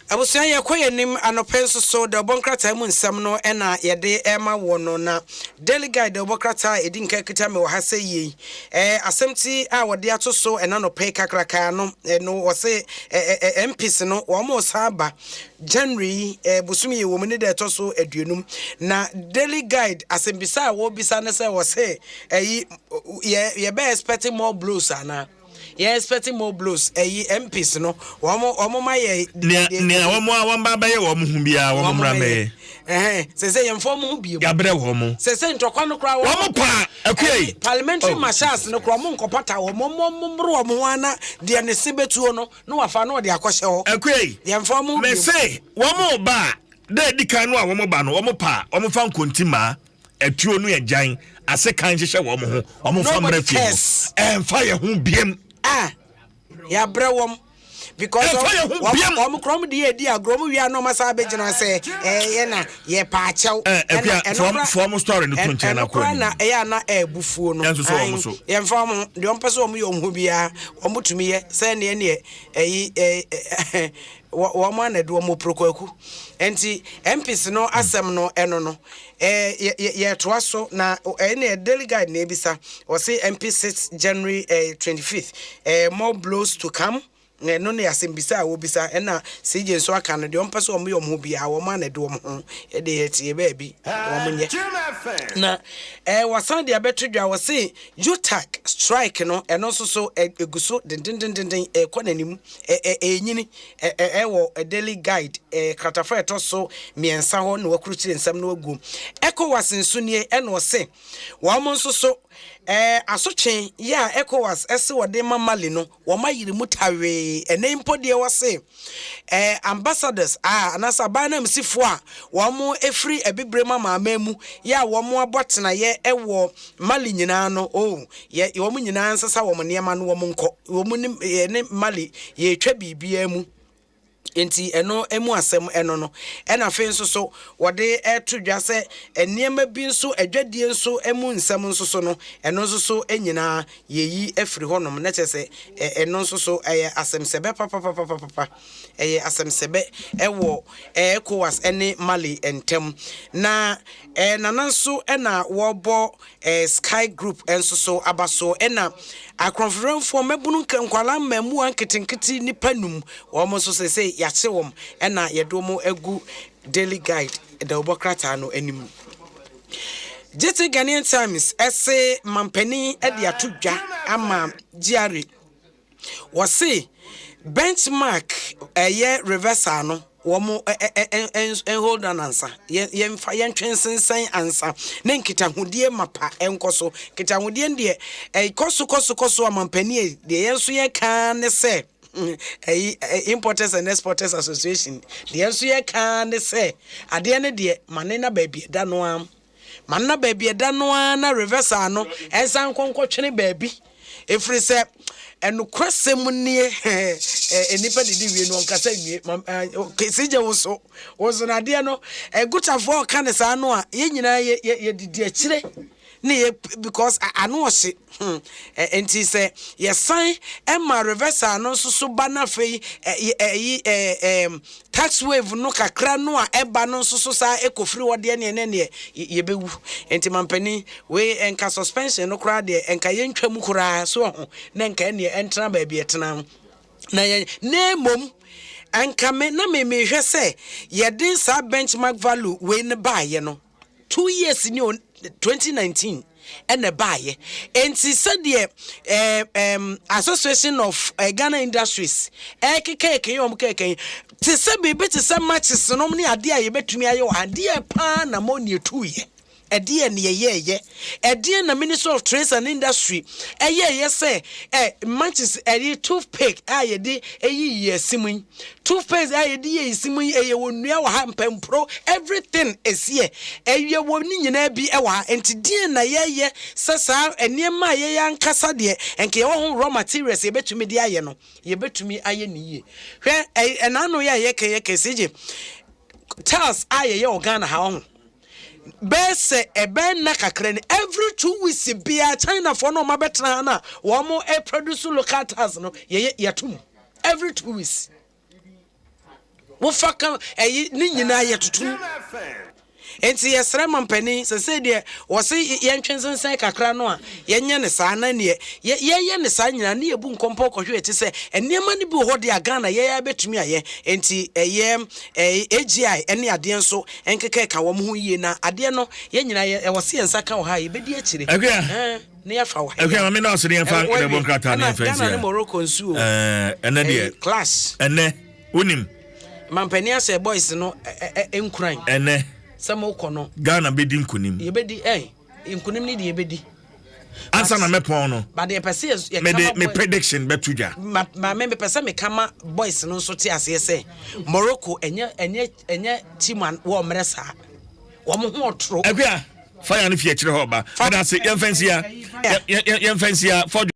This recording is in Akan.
Abusia ye koyenim anopenso so de obonkrata mu nsam no na yede ema wono na daily guide de obonkrata edinka kita me wo ha sey asemti a wode ato so na no pay kakraka no no wo se MPs no wo mo saba January busumi ye wo mni de to so aduonum na daily guide asembisa wo bisa ne se wo se ye be expecting more blows ana. Yeah, expecting more blows. MPs no. Omo ma ye. Ne omo awamba ba ye omo hu bia omo mra me. Say inform hu bia. Gabre omo. Say ntokwa no kra omo pa akui. Parliamentary marshals no kra omo nkopata omo mro omo wana de ne sibetuo no wafa no de akɔhye ho. Akui. De inform hu bia. Me say omo ba de dikan no a omo ba no omo pa omo fa nkontima atuo no ye jan ase kan hyehyɛ omo ho omo fa mra fi. Emfa ye hu biem. Ya brewom because om krom de edi agrom wi no masa abegina say ye na ye pa achew from story no tonche na ko na ya na ebufuo no ye mfam de ompese om ye omhu bia omutumi ye say ne wo ma na de omo prokwaku enti MPs no asem no eno no ye toaso na na daily guide na ebisa o say MP 6 January 25th more blows to come no ne asembisa wo bisa na CJ so aka no de ompese om ye omhu bia wo ma na de omhu e de ye ba bi wo nye na wasan de abetodwa wo say UTAC strike no eno so eguso den ekonanim enyini wo daily guide kratafa eto so miensa ho na wakuruchire nsam na wagum ECOWAS nsunie eno wo say wo mo so asochen ya ECOWAS ese wode mamali no wo mayiri mutawe ene impode wo say ambassadors anasa bana msifo a wo mo efri ebibre mama mu ya wo mo abotena ye ewo mali nyina no ye wo mo nyina nsasa wo mo niema no wo mo nko wo mo ne mali ye twa bibia mu enti eno emu asem eno no ena fe nso so wode etodwa se eniema bi nso adwadie nso emu nsem nso so no eno nso so enyina yeyi efri honom na chese eno nso so asem sebe papa asem sebe ewo ECOWAS ene Mali entem na nananso ena wobo Sky Group enso so abaso ena akonferenfo mebunu nkwala mamu anketenketi nipanum wo mo so se yache wom ena yedomo egu daily guide the obokrata no anim Jiti Ghanaian Times ese mampani edi atudwa ama GRA wose benchmark ye reverser no womo hold on answer ye mfa ye ntwensensen answer ne nkitahudie mapa enkoso kitahudie ndie koso amampani de yenso ye kan ne se Importers and Exporters Association the yenso ye kan ne se ade ne de manena baby da no am manna baby da no na reverser no ensan konkotwene baby efri se enu kwasem nie enipa didi wie no nkasa wie kesije woso na de no gutafo ka ne sa no a ye nyina ye didi akire ne because anu ose enti se ye san emma reverser no so bana fei tax wave no kakra no a eba no so sa ekofri wode ne ye bewu enti mampani we enka suspension no kra de enka ye ntwam kra so ho na enka ne entra ba bi etena na ye nemom enka me na me hwe se ye din sa benchmark value we ne ba ye no 2 years ni 2019 and a buyer and said the Association of Ghana Industries keke to say be better some matches no many idea you bet me ayo idea pan ammonia 2 year a dear near ye a dear na Minister of Trade and Industry yes say matches a toothpick a year simming toothpaste simming a one hampen pro everything is here a year one be and dear na ye sasa and near my young casa dear and ke raw materials you bet to me the no you bet to me ye where and I know ye tells I Ghana how Bese ben na kakre every 2 weeks bia China for no mabetna na wo mo produce local tas no ye yatum every 2 weeks wo faka ni nyina ye tutu enti yesra mampani se de wo se yentwensensen kakra no a yenye ne saa na ne ye ne saa nyina ne yebu nkompo kohwe ti se enema ne bi ho de agana ye ya betumi aye enti AGI ene ade nso enkeke ka wo ho yie na ade no ye nyina ye wo se yensa ka wo ha ye bedi akire ne ya fa wo okay mama na so de fa de bon krata na fancy na Morocco nsu ene de class ene unim mampani ase boys no enkuran ene Samo kono Ghana bedi nkunim yebedi nkunim ni de yebedi ansa na mepon no but the person me prediction betuja ma me person me kama boys no so ti ase say Morocco enye team wo mresa wo mo ho otro akwa fire no fie kire ho ba ada se yemfansia for